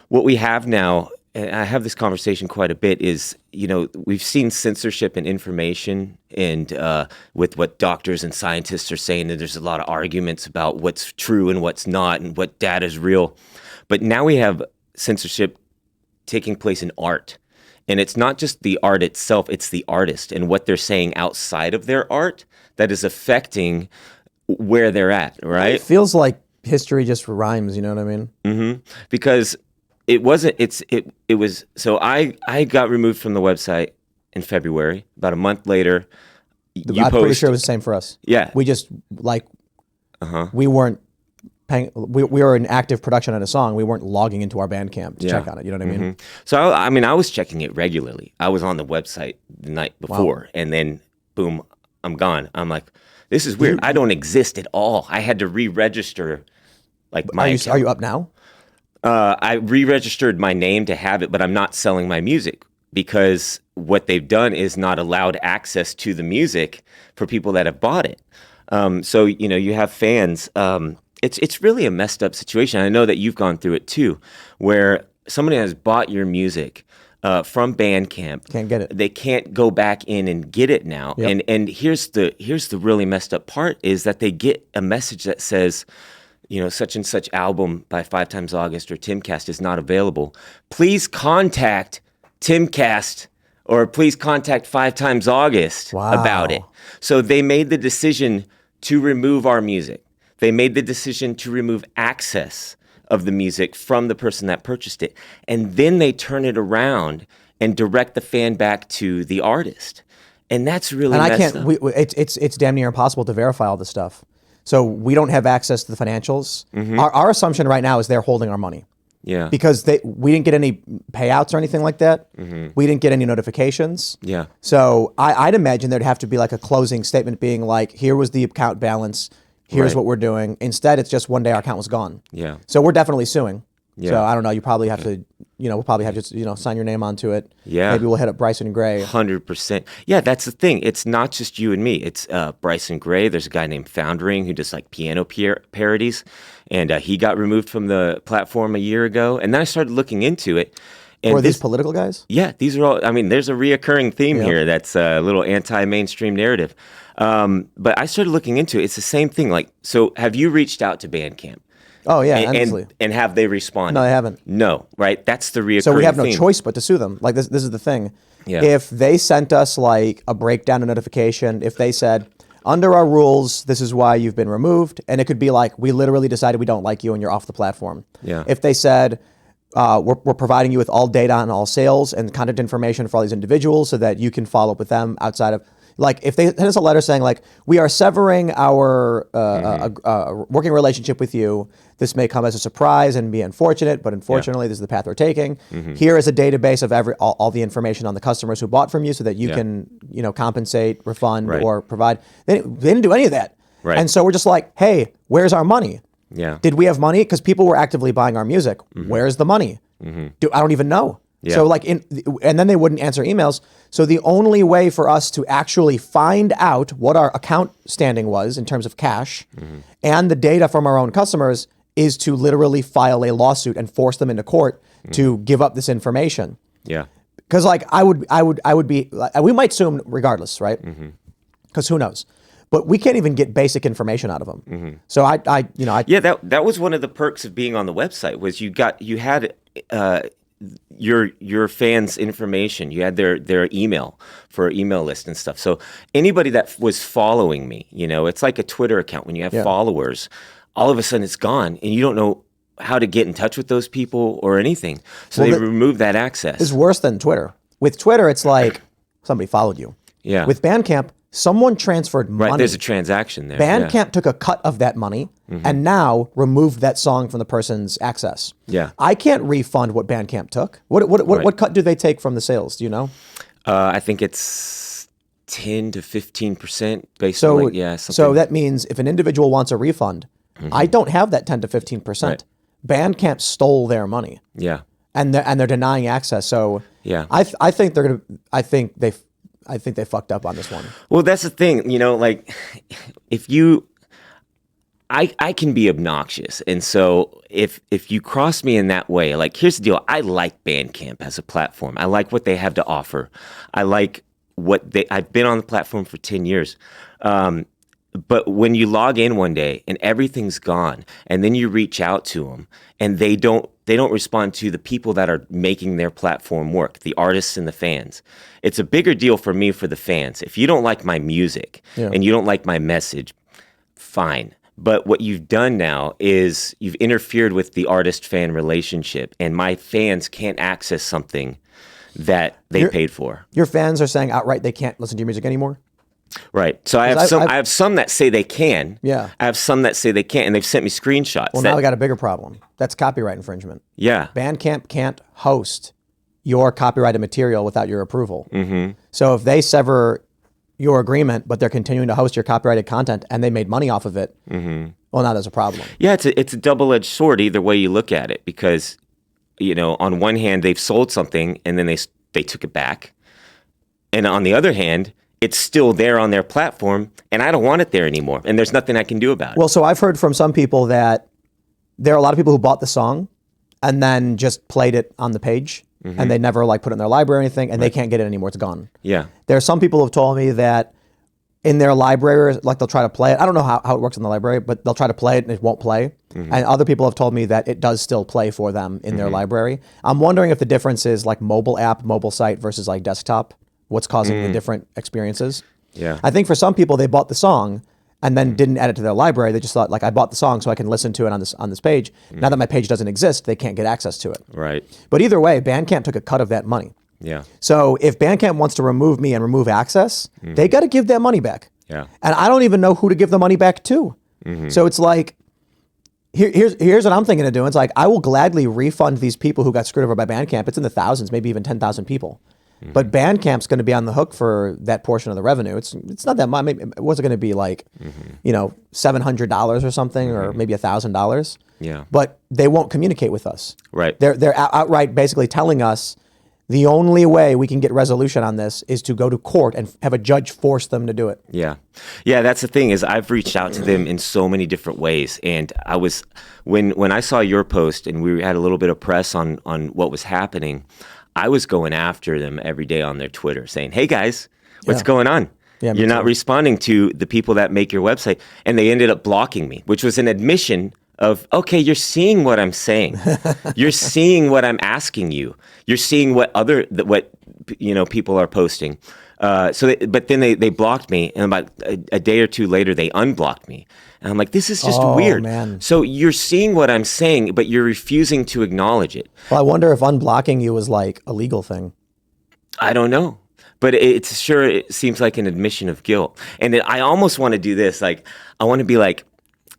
what we have now, and I have this conversation quite a bit, is, we've seen censorship in information and with what doctors and scientists are saying, and there's a lot of arguments about what's true and what's not and what data is real. But now we have censorship taking place in art. And it's not just the art itself, it's the artist and what they're saying outside of their art that is affecting where they're at, right? It feels like history just rhymes, you know what I mean? Mm-hmm. Because it wasn't, it was, so I got removed from the website in February. About a month later, I'm pretty sure it was the same for us. Yeah. We just, we weren't paying, we were in active production on a song. We weren't logging into our Bandcamp to check on it, you know what I mean? So, I was checking it regularly. I was on the website the night before, and then, boom, I'm gone. I'm like, this is weird. I don't exist at all. I had to re-register, my account. Are you up now? I re-registered my name to have it, but I'm not selling my music because what they've done is not allowed access to the music for people that have bought it. So, you have fans. It's really a messed up situation. I know that you've gone through it too, where somebody has bought your music from Bandcamp. Can't get it. They can't go back in and get it now. Yep. And here's the really messed up part is that they get a message that says, such and such album by 5 Times August or Timcast is not available. Please contact Timcast or please contact 5 Times August about it. So they made the decision to remove our music. They made the decision to remove access of the music from the person that purchased it. And then they turn it around and direct the fan back to the artist. And that's really messed up. It's damn near impossible to verify all this stuff. So we don't have access to the financials. Mm-hmm. Our assumption right now is they're holding our money. Yeah. Because we didn't get any payouts or anything like that. Mm-hmm. We didn't get any notifications. Yeah. So I'd imagine there'd have to be like a closing statement being like, here was the account balance. Here's what we're doing. Instead, it's just one day our account was gone. Yeah. So we're definitely suing. Yeah. So I don't know. You probably have to, we'll probably have to, sign your name onto it. Yeah. Maybe we'll hit up Bryson Gray. 100%. Yeah, that's the thing. It's not just you and me. It's Bryson Gray. There's a guy named Foundering who does piano parodies. And he got removed from the platform a year ago. And then I started looking into it. And Were these political guys? Yeah, these are all, there's a reoccurring theme here that's a little anti-mainstream narrative. But I started looking into it. It's the same thing. So have you reached out to Bandcamp? Oh, yeah, endlessly. And have they responded? No, they haven't. No, right? That's the reoccurring So we have no theme. choice but to sue them. This is the thing. Yeah. If they sent us a breakdown, a notification, if they said, under our rules, this is why you've been removed, and it could be we literally decided we don't like you and you're off the platform. Yeah. If they said, we're providing you with all data on all sales and contact information for all these individuals so that you can follow up with them outside of, if they send us a letter saying we are severing our working relationship with you, this may come as a surprise and be unfortunate, but unfortunately this is the path we're taking. Here is a database of all the information on the customers who bought from you so that you can compensate, refund, or provide. They didn't do any of that. Right. And so we're just hey, where's our money? Yeah. Did we have money? Because people were actively buying our music. Where's the money? I don't even know. Yeah. So and then they wouldn't answer emails. So the only way for us to actually find out what our account standing was in terms of cash and the data from our own customers is to literally file a lawsuit and force them into court to give up this information. Yeah. Because I would be, we might sue them regardless, right? Because who knows? But we can't even get basic information out of them. So yeah, that was one of the perks of being on the website was you had your fans' information. You had their email for email list and stuff. So anybody that was following me, it's like a Twitter account. When you have followers, all of a sudden it's gone, and you don't know how to get in touch with those people or anything. So they removed that access. It's worse than Twitter. With Twitter, it's somebody followed you. Yeah. With Bandcamp, someone transferred money. Right, there's a transaction there. Bandcamp took a cut of that money and now removed that song from the person's access. Yeah. I can't refund what Bandcamp took. What cut do they take from the sales? Do you know? I think it's 10 to 15% based on something. So that means if an individual wants a refund, I don't have that 10 to 15%. Right. Bandcamp stole their money. Yeah. And they're denying access. So yeah. I think they fucked up on this one. Well, that's the thing, if you, I can be obnoxious. And so if you cross me in that way, like here's the deal. I like Bandcamp as a platform. I like what they have to offer. I like I've been on the platform for 10 years. But when you log in one day and everything's gone, and then you reach out to them and they don't respond to the people that are making their platform work, the artists and the fans. It's a bigger deal for me for the fans. If you don't like my music and you don't like my message, fine. But what you've done now is you've interfered with the artist-fan relationship, and my fans can't access something that they paid for. Your fans are saying outright they can't listen to your music anymore? Right. So I have some that say they can. Yeah. I have some that say they can't, and they've sent me screenshots. Well, now we got a bigger problem. That's copyright infringement. Yeah. Bandcamp can't host your copyrighted material without your approval. Mm-hmm. So if they sever your agreement, but they're continuing to host your copyrighted content and they made money off of it, well, now there's a problem. Yeah, it's a double-edged sword either way you look at it, because, on one hand, they've sold something and then they took it back. And on the other hand, it's still there on their platform, and I don't want it there anymore. And there's nothing I can do about it. Well, so I've heard from some people that there are a lot of people who bought the song and then just played it on the page, and they never put it in their library or anything, and they can't get it anymore. It's gone. Yeah. There are some people who have told me that in their library, they'll try to play it. I don't know how it works in the library, but they'll try to play it and it won't play. And other people have told me that it does still play for them in their library. I'm wondering if the difference is mobile app, mobile site versus desktop. What's causing the different experiences? Yeah. I think for some people, they bought the song and then didn't add it to their library. They just thought, I bought the song so I can listen to it on this page. Now that my page doesn't exist, they can't get access to it. Right. But either way, Bandcamp took a cut of that money. Yeah. So if Bandcamp wants to remove me and remove access, they got to give that money back. Yeah. And I don't even know who to give the money back to. So it's here's what I'm thinking of doing. It's I will gladly refund these people who got screwed over by Bandcamp. It's in the thousands, maybe even 10,000 people. But Bandcamp's going to be on the hook for that portion of the revenue. It's not that much. Maybe, what's it going to be $700 or something, or maybe $1,000? Yeah. But they won't communicate with us. Right. They're outright basically telling us the only way we can get resolution on this is to go to court and have a judge force them to do it. Yeah. Yeah, that's the thing, is I've reached out to them in so many different ways. And I was, when I saw your post and we had a little bit of press on what was happening, I was going after them every day on their Twitter saying, hey guys, what's going on? Yeah, You're not responding to the people that make your website. And they ended up blocking me, which was an admission of, okay, you're seeing what I'm saying. You're seeing what I'm asking you. You're seeing what people are posting. But then they blocked me, and about a day or two later, they unblocked me. And I'm like, this is just weird. Man. So you're seeing what I'm saying, but you're refusing to acknowledge it. Well, I wonder if unblocking you was a legal thing. I don't know. But it seems like an admission of guilt. And I almost want to do this. I want to be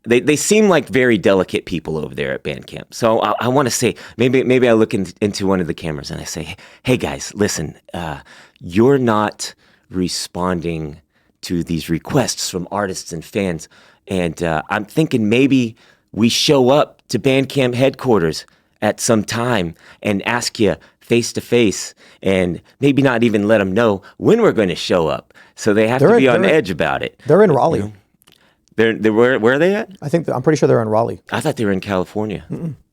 they seem like very delicate people over there at Bandcamp. So I want to say, maybe I look into one of the cameras and I say, hey guys, listen, you're not responding to these requests from artists and fans. And I'm thinking maybe we show up to Bandcamp headquarters at some time and ask you face to face, and maybe not even let them know when we're going to show up. So they have to be on edge about it. They're in Raleigh. They're where are they at? I'm pretty sure they're in Raleigh. I thought they were in California.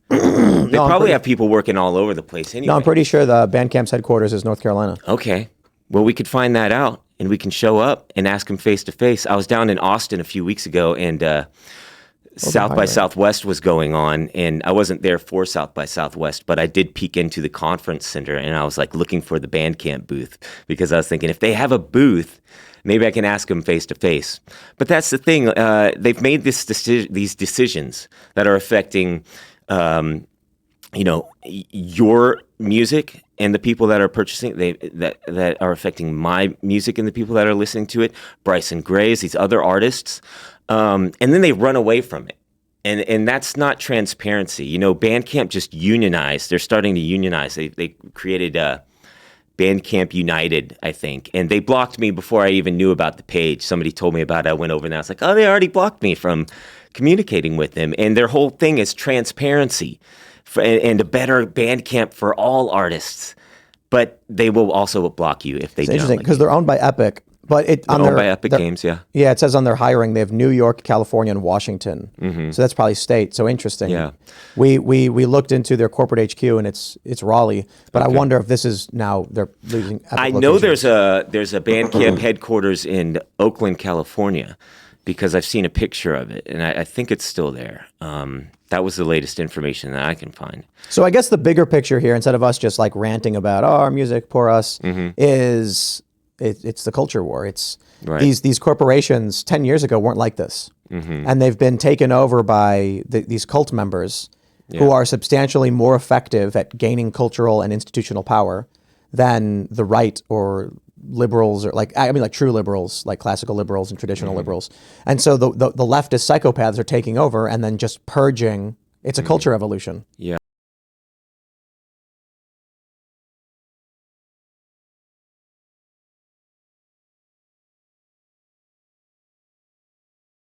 They probably have people working all over the place anyway. No, I'm pretty sure the Bandcamp's headquarters is North Carolina. Okay. Well, we could find that out, and we can show up and ask them face to face. I was down in Austin a few weeks ago, and South by Southwest was going on, and I wasn't there for South by Southwest, but I did peek into the conference center, and I was looking for the Bandcamp booth, because I was thinking if they have a booth, maybe I can ask them face to face. But that's the thing; they've made these decisions that are affecting, your music and the people that are purchasing that are affecting my music and the people that are listening to it. Bryson Gray's, these other artists. And then they run away from it. And that's not transparency. Bandcamp just unionized. They're starting to unionize. They created Bandcamp United, I think. And they blocked me before I even knew about the page. Somebody told me about it. I went over and I was like, oh, they already blocked me from communicating with them. And their whole thing is transparency and a better Bandcamp for all artists. But they will also block you if they don't. It's interesting because they're owned by Epic. But it on Owned their by Epic their- Games, yeah. Yeah, it says on their hiring they have New York, California, and Washington. So that's probably state. So interesting. Yeah. We looked into their corporate HQ and it's Raleigh, but I wonder if this is now they're losing. Epic I know locations. there's a Bandcamp headquarters in Oakland, California, because I've seen a picture of it, and I think it's still there. That was the latest information that I can find. So I guess the bigger picture here, instead of us just like ranting about our music, poor us, is it's the culture war. It's Right. these corporations 10 years ago weren't like this, and they've been taken over by these cult members who are substantially more effective at gaining cultural and institutional power than the right or liberals, or like true liberals, like classical liberals and traditional liberals. And so the leftist psychopaths are taking over and then just purging. It's a culture evolution. Yeah.